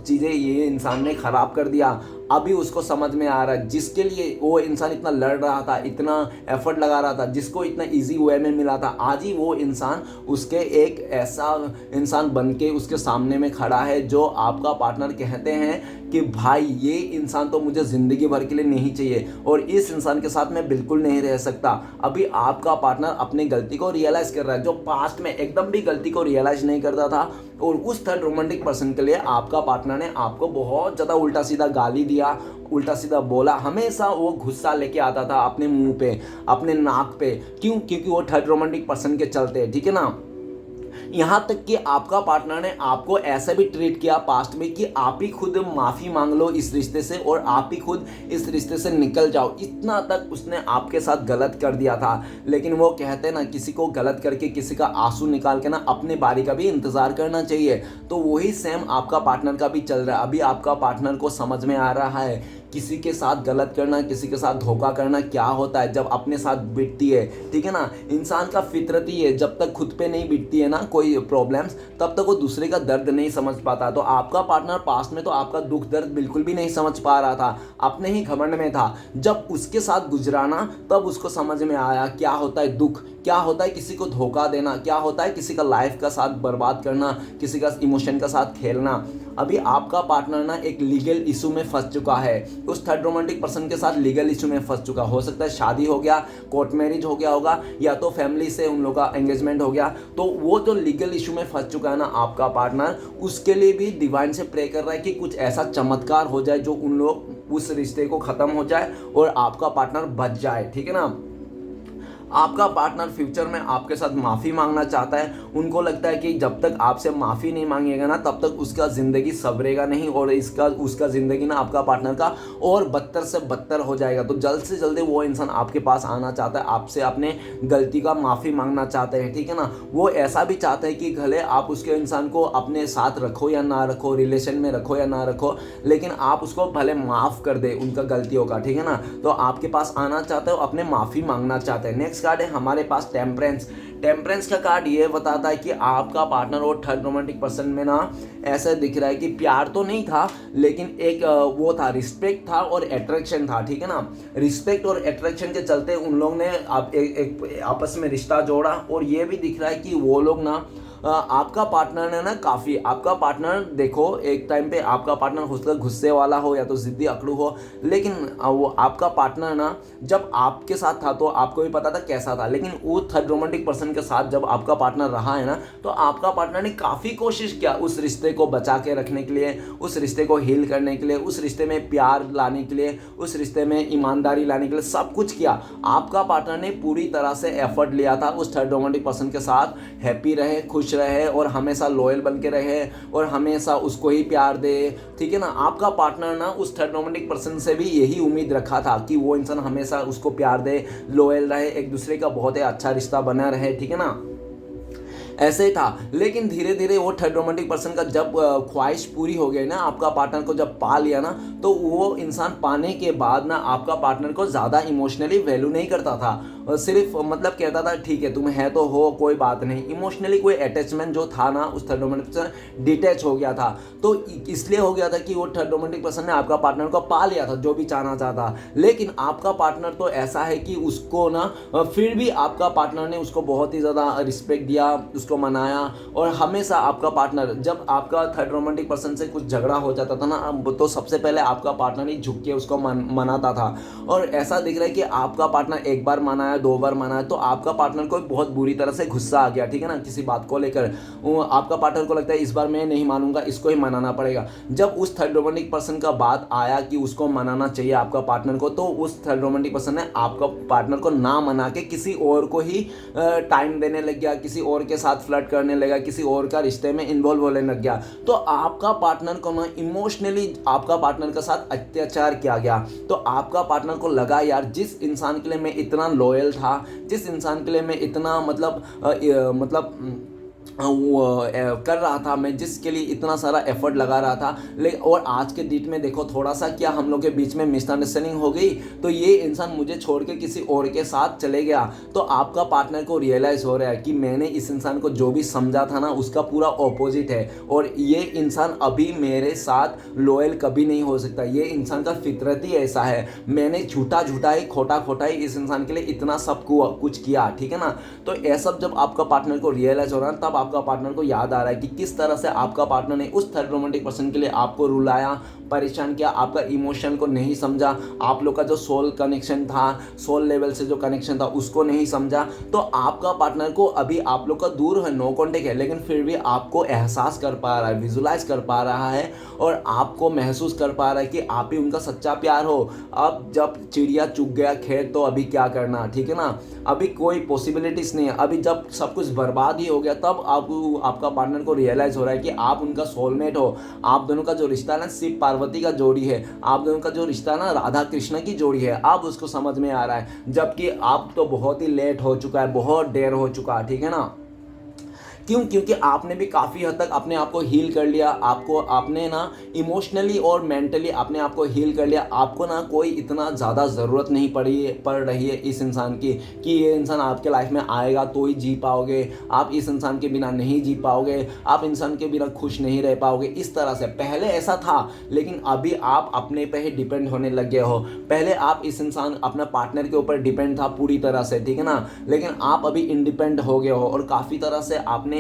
चीज़ें ये इंसान ने खराब कर दिया। अभी उसको समझ में आ रहा है, जिसके लिए वो इंसान इतना लड़ रहा था, इतना एफर्ट लगा रहा था, जिसको इतना इजी वे में मिला था, आज ही वो इंसान उसके एक ऐसा इंसान बन के उसके सामने में खड़ा है जो आपका पार्टनर कहते हैं कि भाई ये इंसान तो मुझे ज़िंदगी भर के लिए नहीं चाहिए और इस इंसान के साथ मैं बिल्कुल नहीं रह सकता। अभी आपका पार्टनर अपनी गलती को रियलाइज़ कर रहा है, जो पास्ट में एकदम भी गलती को रियलाइज़ नहीं करता था। और उस थर्ड रोमांटिक पर्सन के लिए आपका पार्टनर ने आपको बहुत ज़्यादा उल्टा सीधा गाली दिया, उल्टा सीधा बोला। हमेशा वो गुस्सा लेके आता था अपने मुंह पे, अपने नाक पे। क्यों? क्योंकि वो थर्ड रोमांटिक पर्सन के चलते, ठीक है ना। यहाँ तक कि आपका पार्टनर ने आपको ऐसा भी ट्रीट किया पास्ट में कि आप ही खुद माफ़ी मांग लो इस रिश्ते से और आप ही खुद इस रिश्ते से निकल जाओ। इतना तक उसने आपके साथ गलत कर दिया था। लेकिन वो कहते हैं ना, किसी को गलत करके किसी का आंसू निकाल के ना अपने बारी का भी इंतज़ार करना चाहिए। तो वही सेम आपका पार्टनर का भी चल रहा है। अभी आपका पार्टनर को समझ में आ रहा है किसी के साथ गलत करना, किसी के साथ धोखा करना क्या होता है जब अपने साथ बीतती है, ठीक है ना। इंसान का फितरत ही है, जब तक खुद पे नहीं बीतती है ना कोई प्रॉब्लम्स, तब तक वो दूसरे का दर्द नहीं समझ पाता। तो आपका पार्टनर पास्ट में तो आपका दुख दर्द बिल्कुल भी नहीं समझ पा रहा था, अपने ही घमंड में था। जब उसके साथ गुजराना तब उसको समझ में आया क्या होता है दुख, क्या होता है किसी को धोखा देना, क्या होता है किसी का लाइफ का साथ बर्बाद करना, किसी का इमोशन का साथ खेलना। अभी आपका पार्टनर ना एक लीगल इशू में फंस चुका है, उस थर्ड रोमांटिक पर्सन के साथ लीगल इशू में फंस चुका। हो सकता है शादी हो गया, कोर्ट मैरिज हो गया होगा, या तो फैमिली से उन लोगों का एंगेजमेंट हो गया। तो वो जो लीगल इशू में फंस चुका है ना आपका पार्टनर, उसके लिए भी डिवाइन से प्रे कर रहा है कि कुछ ऐसा चमत्कार हो जाए जो उन लोग उस रिश्ते को ख़त्म हो जाए और आपका पार्टनर बच जाए, ठीक है ना। आपका पार्टनर फ्यूचर में आपके साथ माफ़ी मांगना चाहता है। उनको लगता है कि जब तक आपसे माफ़ी नहीं मांगेगा ना तब तक उसका ज़िंदगी संवरेगा नहीं और उसका ज़िंदगी ना आपका पार्टनर का और बदतर से बदतर हो जाएगा। तो जल्द से जल्दी वो इंसान आपके पास आना चाहता है, आपसे अपने गलती का माफ़ी मांगना चाहते हैं, ठीक है ना। वो ऐसा भी चाहते हैं कि भले आप उसके इंसान को अपने साथ रखो या ना रखो, रिलेशन में रखो या ना रखो, लेकिन आप उसको भले माफ़ कर दे उनका गलतियों का, ठीक है ना। तो आपके पास आना चाहते हो, अपने माफ़ी मांगना चाहते हैं। नेक्स्ट कार्ड है हमारे पास टेम्परेंस का कार्ड ये बताता है कि आपका पार्टनर और थर्ड रोमांटिक पर्सन में ना ऐसा दिख रहा है कि प्यार तो नहीं था, लेकिन एक वो था, रिस्पेक्ट था और अट्रैक्शन था, ठीक है ना। रिस्पेक्ट और अट्रैक्शन के चलते उन लोग ने एक आपस में रिश्ता जोड़ा और ये भी दिख रहा है कि वो लोग ना आपका पार्टनर है ना काफ़ी, आपका पार्टनर देखो एक टाइम पे आपका पार्टनर हो सकता है गुस्से वाला हो या तो ज़िद्दी अकड़ू हो, लेकिन वो आपका पार्टनर ना जब आपके साथ था तो आपको भी पता था कैसा था, लेकिन वो थर्ड रोमांटिक पर्सन के साथ जब आपका पार्टनर रहा है ना तो आपका पार्टनर ने काफ़ी कोशिश किया उस रिश्ते को बचा के रखने के लिए, उस रिश्ते को हील करने के लिए, उस रिश्ते में प्यार लाने के लिए, उस रिश्ते में ईमानदारी लाने के लिए सब कुछ किया। आपका पार्टनर ने पूरी तरह से एफर्ट लिया था उस थर्ड रोमांटिक पर्सन के साथ हैप्पी रहे, खुश रहे और हमेशा लॉयल बन के रहे और हमेशा उसको ही प्यार दे, ठीक है ना। आपका पार्टनर ना उस थर्ड रोमांटिक पर्सन से भी यही उम्मीद रखा था कि वो इंसान हमेशा उसको प्यार दे, लॉयल रहे, एक दूसरे का बहुत ही अच्छा रिश्ता बना रहे, ठीक है ना। ऐसे ही था, लेकिन धीरे धीरे वो थर्ड रोमांटिक पर्सन का जब ख्वाहिश पूरी हो गई ना, आपका पार्टनर को जब पा लिया ना, तो वो इंसान पाने के बाद ना आपका पार्टनर को ज़्यादा इमोशनली वैल्यू नहीं करता था, और सिर्फ मतलब कहता था ठीक है तुम है तो हो कोई बात नहीं। इमोशनली कोई अटैचमेंट जो था ना उस थर्ड रोमांटिक पर्सन डिटैच हो गया था, तो इसलिए हो गया था कि वो थर्ड रोमांटिक पर्सन ने आपका पार्टनर को पा लिया था जो भी चाहना चाहता। लेकिन आपका पार्टनर तो ऐसा है कि उसको ना फिर भी आपका पार्टनर ने उसको बहुत ही ज़्यादा रिस्पेक्ट दिया, उसको मनाया, और हमेशा आपका पार्टनर जब आपका थर्ड रोमांटिक पर्सन से कुछ झगड़ा हो जाता था ना तो सबसे पहले आपका पार्टनर ही झुक के उसको मनाता था। और ऐसा दिख रहा है कि आपका पार्टनर एक बार मनाया, दो बार मनाया, तो आपका पार्टनर को बहुत बुरी तरह से गुस्सा आ गया, ठीक है ना, किसी बात को लेकर। आपका पार्टनर को लगता है इस बार मैं नहीं मानूंगा, इसको ही मनाना पड़ेगा। जब उस थर्ड रोमांटिक पर्सन का बात आया कि उसको मनाना चाहिए आपका पार्टनर को, तो उस थर्ड रोमांटिक पर्सन ने आपका पार्टनर को ना मना के किसी और को ही टाइम देने लग गया, किसी और के साथ फ्लर्ट करने लगा, किसी और का रिश्ते में इन्वॉल्व होने लग गया। तो आपका पार्टनर को ना इमोशनली आपका पार्टनर के साथ अत्याचार किया गया। तो आपका पार्टनर को लगा यार जिस इंसान के लिए मैं इतना लॉयल था, जिस इंसान के लिए मैं इतना मतलब कर रहा था, मैं जिसके लिए इतना सारा एफर्ट लगा रहा था, लेकिन और आज के डेट में देखो थोड़ा सा क्या हम लोग के बीच में मिसअंडरस्टैंडिंग हो गई, तो ये इंसान मुझे छोड़ के किसी और के साथ चले गया। तो आपका पार्टनर को रियलाइज़ हो रहा है कि मैंने इस इंसान को जो भी समझा था ना उसका पूरा ऑपोजिट है, और ये इंसान अभी मेरे साथ लॉयल कभी नहीं हो सकता, ये इंसान का फितरत ही ऐसा है, मैंने झूठा ही खोटा ही इस इंसान के लिए इतना सब कुछ किया, ठीक है ना। तो ये सब जब आपका पार्टनर को रियलाइज़ हो रहा है तब आपका पार्टनर को याद आ रहा है कि किस तरह से आपका पार्टनर ने उस थर्ड रोमांटिक पर्सन के लिए आपको रुलाया, परेशान किया, आपका इमोशन को नहीं समझा, आप लोग का जो सोल कनेक्शन था, सोल लेवल से जो कनेक्शन था उसको नहीं समझा। तो आपका पार्टनर को अभी आप लोग का दूर है, नो कॉन्टेक्ट है, लेकिन फिर भी आपको एहसास कर पा रहा है, विजुलाइज कर पा रहा है, और आपको महसूस कर पा रहा है कि आप ही उनका सच्चा प्यार हो। अब जब चिड़िया चुग गया खेत तो अभी क्या करना, ठीक है ना, अभी कोई पॉसिबिलिटीज नहीं है। अभी जब सब कुछ बर्बाद ही हो गया तब आपका पार्टनर को रियलाइज हो रहा है कि आप उनका सोलमेट हो, आप दोनों का जो रिश्ता है ना शिव पार्वती का जोड़ी है, आप दोनों का जो रिश्ता है ना राधा कृष्ण की जोड़ी है, आप उसको समझ में आ रहा है, जबकि आप तो बहुत ही लेट हो चुका है, बहुत देर हो चुका है, ठीक है ना। क्यों? क्योंकि आपने भी काफ़ी हद तक अपने आप को हील कर लिया, आपने ना इमोशनली और मेंटली अपने आप को हील कर लिया। आपको ना कोई इतना ज़्यादा ज़रूरत नहीं पड़ रही है इस इंसान की कि ये इंसान आपके लाइफ में आएगा तो ही जी पाओगे, आप इस इंसान के बिना नहीं जी पाओगे, आप इंसान के बिना खुश नहीं रह पाओगे। इस तरह से पहले ऐसा था, लेकिन अभी आप अपने पे ही डिपेंड होने लग गए हो। पहले आप इस इंसान अपना पार्टनर के ऊपर डिपेंड था पूरी तरह से, ठीक है ना, लेकिन आप अभी इंडिपेंडेंट हो गए हो, और काफ़ी तरह से आपने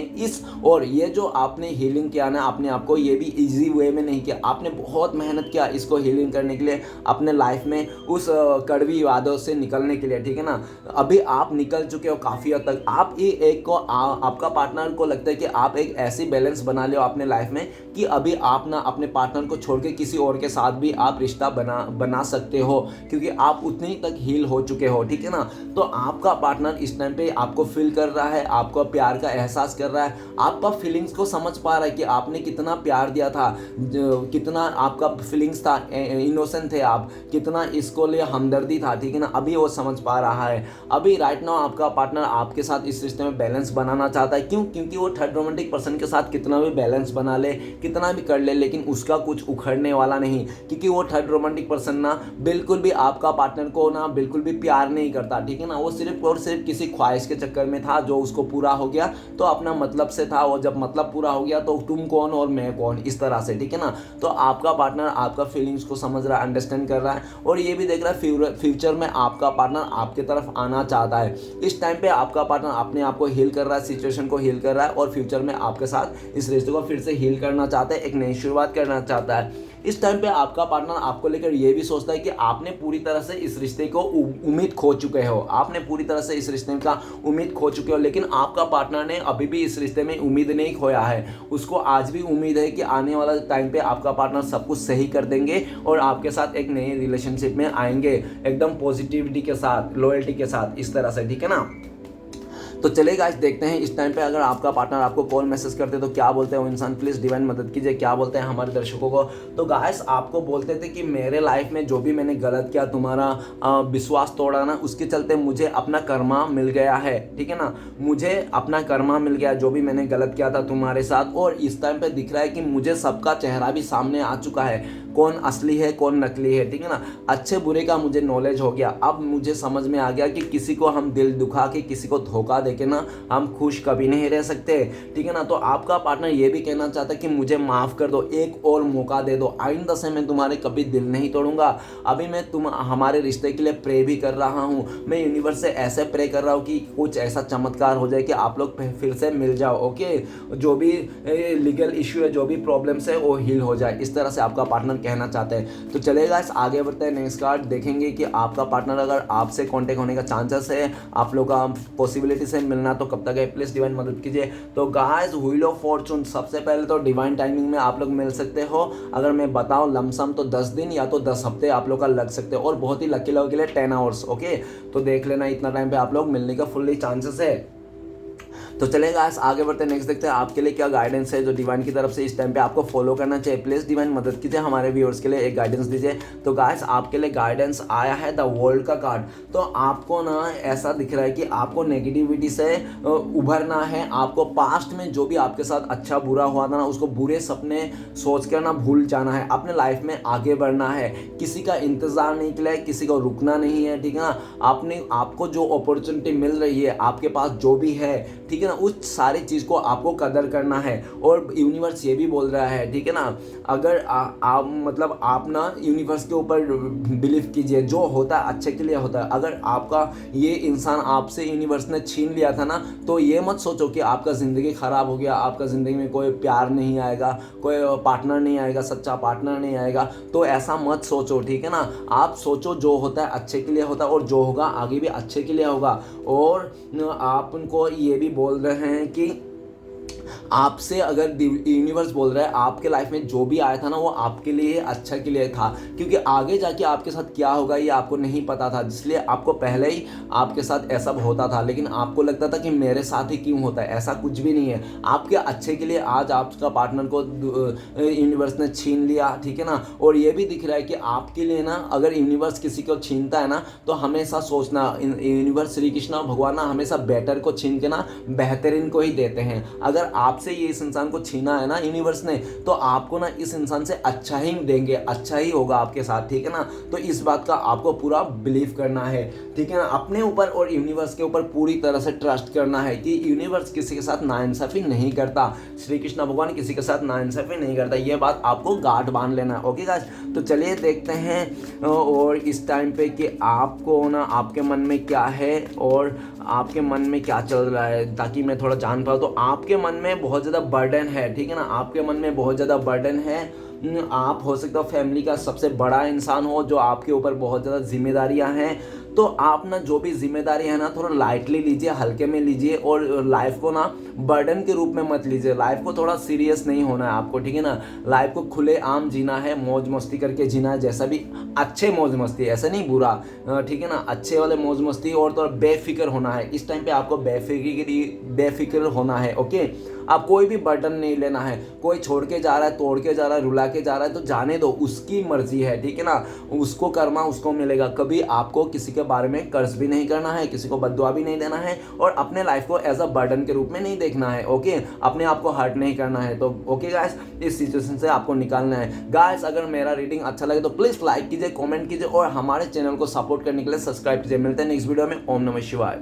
और ये जो आपने हीलिंग किया ना अपने आप को, ये भी इजी वे में नहीं किया, आपने बहुत मेहनत किया इसको हीलिंग करने के लिए, अपने लाइफ में उस कड़वी यादों से निकलने के लिए, ठीक है ना। अभी आप निकल चुके हो काफ़ी हद तक। आप ही एक को आपका पार्टनर को लगता है कि आप एक ऐसी बैलेंस बना लो अपने लाइफ में कि अभी आप ना अपने पार्टनर को छोड़ के किसी और के साथ भी आप रिश्ता बना सकते हो, क्योंकि आप उतनी तक हील हो चुके हो, ठीक है ना। तो आपका पार्टनर इस टाइम पे आपको फील कर रहा है, आपको प्यार का एहसास कर रहा है, आपका फीलिंग्स को समझ पा रहा है कि आपने कितना प्यार दिया था, कितना आपका फीलिंग्स था, इनोसेंट थे आप, कितना इसको लिए हमदर्दी था, ठीक है ना। अभी वो समझ पा रहा है। अभी राइट नाउ आपका पार्टनर आपके साथ इस रिश्ते में बैलेंस बनाना चाहता है। क्यों? क्योंकि वो थर्ड रोमांटिक पर्सन के साथ कितना भी बैलेंस बना ले, कितना भी कर ले, लेकिन उसका कुछ उखड़ने वाला नहीं, क्योंकि वो थर्ड रोमांटिक पर्सन ना बिल्कुल भी आपका पार्टनर को ना बिल्कुल भी प्यार नहीं करता, ठीक है ना। वो सिर्फ और सिर्फ किसी ख्वाहिश के चक्कर में था जो उसको पूरा हो गया, तो अपना मतलब से था, और जब मतलब पूरा हो गया तो तुम कौन और मैं कौन, इस तरह से, ठीक है ना। तो आपका पार्टनर आपका फीलिंग्स को समझ रहा है, अंडरस्टैंड कर रहा है, और ये भी देख रहा है फ्यूचर में आपका पार्टनर आपके तरफ आना चाहता है। इस टाइम पे आपका पार्टनर अपने आप को हील कर रहा है, सिचुएशन को हील कर रहा है, और फ्यूचर में आपके साथ इस रिश्ते को फिर से हील करना चाहता है, एक नई शुरुआत करना चाहता है। इस टाइम पे आपका पार्टनर आपको लेकर ये भी सोचता है कि आपने पूरी तरह से इस रिश्ते को उम्मीद खो चुके हो, आपने पूरी तरह से इस रिश्ते का उम्मीद खो चुके हो, लेकिन आपका पार्टनर ने अभी भी इस रिश्ते में उम्मीद नहीं खोया है। उसको आज भी उम्मीद है कि आने वाला टाइम पे आपका पार्टनर सब कुछ सही कर देंगे और आपके साथ एक नए रिलेशनशिप में आएंगे, एकदम पॉजिटिविटी के साथ, लॉयल्टी के साथ, इस तरह से, ठीक है ना। तो चलिए गाइस देखते हैं इस टाइम पे अगर आपका पार्टनर आपको कॉल मैसेज करते तो क्या बोलते हैं वो इंसान, प्लीज़ डिवाइन मदद कीजिए, क्या बोलते हैं हमारे दर्शकों को। तो गाइस आपको बोलते थे कि मेरे लाइफ में जो भी मैंने गलत किया, तुम्हारा विश्वास तोड़ा ना, उसके चलते मुझे अपना कर्मा मिल गया है, ठीक है ना। मुझे अपना कर्मा मिल गया, जो भी मैंने गलत किया था तुम्हारे साथ, और इस टाइम पे दिख रहा है कि मुझे सबका चेहरा भी सामने आ चुका है, कौन असली है कौन नकली है, ठीक है ना। अच्छे बुरे का मुझे नॉलेज हो गया, अब मुझे समझ में आ गया कि किसी को हम दिल दुखा के, किसी को धोखा देके ना हम खुश कभी नहीं रह सकते, ठीक है ना। तो आपका पार्टनर ये भी कहना चाहता है कि मुझे माफ़ कर दो, एक और मौका दे दो, आइंदा से मैं तुम्हारे कभी दिल नहीं तोड़ूंगा। अभी मैं हमारे रिश्ते के लिए प्रे भी कर रहा हूँ, मैं यूनिवर्स से ऐसे प्रे कर रहा हूँ कि कुछ ऐसा चमत्कार हो जाए कि आप लोग फिर से मिल जाओ, ओके। जो भी लीगल इश्यू है, जो भी प्रॉब्लम्स है, वो हील हो जाए, इस तरह से आपका पार्टनर कहना चाहते हैं। तो चलेगा इस आगे बढ़ते हैं, नेक्स्ट कार्ड देखेंगे कि आपका पार्टनर अगर आपसे कांटेक्ट होने का चांसेस है, आप लोग का पॉसिबिलिटी से मिलना, तो कब तक है, प्लीज डिवाइन मदद कीजिए। तो गाइस व्हील ऑफ फॉर्चून, सबसे पहले तो डिवाइन टाइमिंग में आप लोग मिल सकते हो। अगर मैं बताऊं लमसम तो 10 दिन या तो 10 हफ्ते आप लोग का लग सकते हो, और बहुत ही लकी लोगों के लिए 10 आवर्स, ओके। तो देख लेना इतना टाइम पे आप लोग मिलने का फुल्ली चांसेस है। तो चलेगा आगे बढ़ते हैं, नेक्स्ट देखते हैं आपके लिए क्या गाइडेंस है जो डिवाइन की तरफ से इस टाइम पे आपको फॉलो करना चाहिए। प्लीज डिवाइन मदद कीजिए, हमारे व्यूअर्स के लिए एक गाइडेंस दीजिए। तो गाइस आपके लिए गाइडेंस आया है द वर्ल्ड का कार्ड। तो आपको ना ऐसा दिख रहा है कि आपको नेगेटिविटी से उभरना है, आपको पास्ट में जो भी आपके साथ अच्छा बुरा हुआ था ना, उसको बुरे सपने सोच कर ना भूल जाना है, अपने लाइफ में आगे बढ़ना है, किसी का इंतजार नहीं किया है, किसी को रुकना नहीं है, ठीक है ना। आपको जो अपॉर्चुनिटी मिल रही है, आपके पास जो भी है, ठीक है ना, उस सारी चीज़ को आपको कदर करना है। और यूनिवर्स ये भी बोल रहा है, ठीक है ना, अगर मतलब आप ना यूनिवर्स के ऊपर बिलीव कीजिए, जो होता है अच्छे के लिए होता है। अगर आपका ये इंसान आपसे यूनिवर्स ने छीन लिया था ना, तो ये मत सोचो कि आपका ज़िंदगी ख़राब हो गया, आपका ज़िंदगी में कोई प्यार नहीं आएगा, कोई पार्टनर नहीं आएगा, सच्चा पार्टनर नहीं आएगा, तो ऐसा मत सोचो, ठीक है ना। आप सोचो जो होता है अच्छे के लिए होता है, और जो होगा आगे भी अच्छे के लिए होगा। और आप उनको ये भी बोल रहे हैं कि आपसे अगर यूनिवर्स बोल रहा है आपके लाइफ में जो भी आया था ना, वो आपके लिए अच्छा के लिए था, क्योंकि आगे जाके आपके साथ क्या होगा ये आपको नहीं पता था, इसलिए आपको पहले ही आपके साथ ऐसा होता था। लेकिन आपको लगता था कि मेरे साथ ही क्यों होता है, ऐसा कुछ भी नहीं है, आपके अच्छे के लिए आज आपका पार्टनर को यूनिवर्स ने छीन लिया, ठीक है ना। और ये भी दिख रहा है कि आपके लिए ना, अगर यूनिवर्स किसी को छीनता है ना, तो हमेशा सोचना यूनिवर्स, श्री कृष्ण भगवान ना हमेशा बेटर को छीन के ना बेहतरीन को ही देते हैं। अगर आपसे ये इस इंसान को छीना है ना यूनिवर्स ने, तो आपको ना इस इंसान से अच्छा ही देंगे, अच्छा ही होगा आपके साथ, ठीक है ना। तो इस बात का आपको पूरा बिलीव करना है, ठीक है ना, अपने ऊपर और यूनिवर्स के ऊपर पूरी तरह से ट्रस्ट करना है कि यूनिवर्स किसी के साथ नाइंसाफी नहीं करता, श्री कृष्ण भगवान किसी के साथ नाइंसाफी नहीं करता, ये बात आपको गांठ बांध लेना है, ओके गाइस। तो चलिए देखते हैं और इस टाइम पे कि आपको ना आपके मन में क्या है और आपके मन में क्या चल रहा है, ताकि मैं थोड़ा जान पाऊँ। तो आपके मन में बहुत ज़्यादा बर्डन है, ठीक है ना, आपके मन में बहुत ज़्यादा बर्डन है। आप हो सकता हो फैमिली का सबसे बड़ा इंसान हो, जो आपके ऊपर बहुत ज़्यादा जिम्मेदारियां हैं। तो आप ना जो भी जिम्मेदारी है ना, थोड़ा लाइटली लीजिए, हल्के में लीजिए, और लाइफ को ना बर्डन के रूप में मत लीजिए। लाइफ को थोड़ा सीरियस नहीं होना है आपको, ठीक है ना। लाइफ को खुले आम जीना है, मौज मस्ती करके जीना है, जैसा भी अच्छे मौज मस्ती, ऐसा नहीं बुरा, ठीक है ना, अच्छे वाले मौज मस्ती। और थोड़ा बेफिक्र होना है, इस टाइम पे आपको बेफिक्र होना है, ओके। आप कोई भी बर्डन नहीं लेना है, कोई छोड़ के जा रहा है, तोड़ के जा रहा है, रुला के जा रहा है, तो जाने दो, उसकी मर्जी है, ठीक है ना, उसको कर्मा उसको मिलेगा। कभी आपको किसी के बारे में कर्ज भी नहीं करना है, किसी को बद्दुआ भी नहीं देना है, और अपने लाइफ को एज अ बर्डन के रूप में नहीं देखना है, ओके। अपने आप को हर्ट नहीं करना है। तो ओके गाइस, इस सिचुएशन से आपको निकालना है। गाइस अगर मेरा रीडिंग अच्छा लगे तो प्लीज लाइक कीजिए, कमेंट कीजिए, और हमारे चैनल को सपोर्ट करने के लिए सब्सक्राइब कीजिए। मिलते हैं नेक्स्ट वीडियो में। ओम नमः शिवाय।